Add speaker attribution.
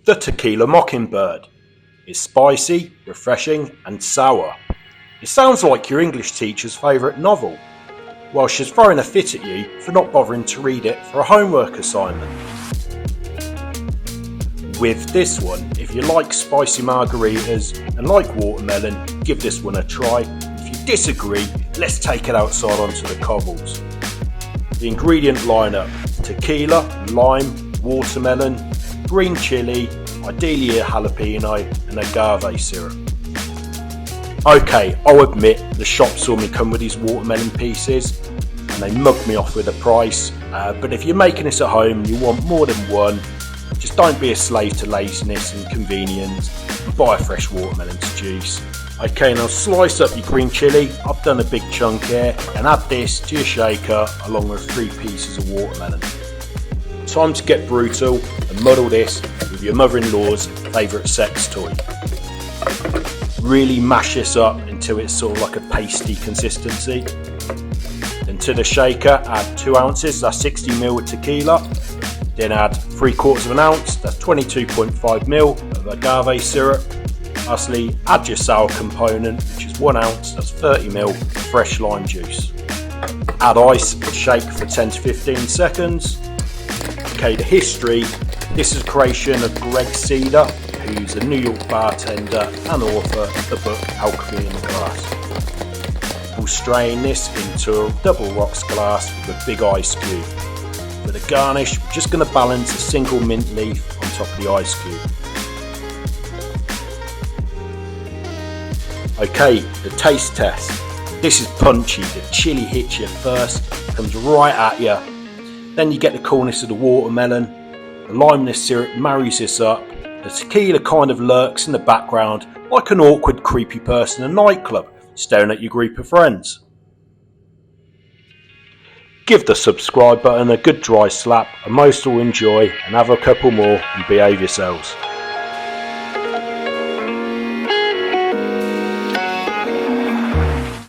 Speaker 1: the Tequila Mockingbird. It's spicy, refreshing and sour. It sounds like your English teacher's favourite novel, while she's throwing a fit at you for not bothering to read it for a homework assignment. With this one, if you like spicy margaritas and like watermelon, give this one a try. If you disagree, let's take it outside onto the cobbles. The ingredient lineup: tequila, lime, watermelon, green chilli, ideally a jalapeno, and agave syrup. Okay, I'll admit the shop saw me come with these watermelon pieces and they mugged me off with the price, but if you're making this at home and you want more than one, just don't be a slave to laziness and convenience and buy a fresh watermelon to juice. Okay, now slice up your green chilli. I've done a big chunk here, and add this to your shaker along with 3 pieces of watermelon. Time to get brutal and muddle this with your mother-in-law's favourite sex toy. Really mash this up until it's sort of like a pasty consistency. Then to the shaker add 2 ounces, that's 60ml of tequila. Then add 3/4 ounce, that's 22.5ml of agave syrup. Lastly, add your sour component, which is 1 ounce, that's 30ml of fresh lime juice. Add ice and shake for 10 to 15 seconds. Okay, the history. This is a creation of Greg Seider, who's a New York bartender and author of the book Alchemy In. We'll strain this into a double rocks glass with a big ice cube. For the garnish, we're just going to balance a single mint leaf on top of the ice cube. Okay, the taste test. This is punchy. The chili hits you first, comes right at you. Then you get the coolness of the watermelon. The limeness syrup marries this up. The tequila kind of lurks in the background like an awkward, creepy person in a nightclub staring at your group of friends. Give the subscribe button a good dry slap and most will enjoy, and have a couple more and behave yourselves.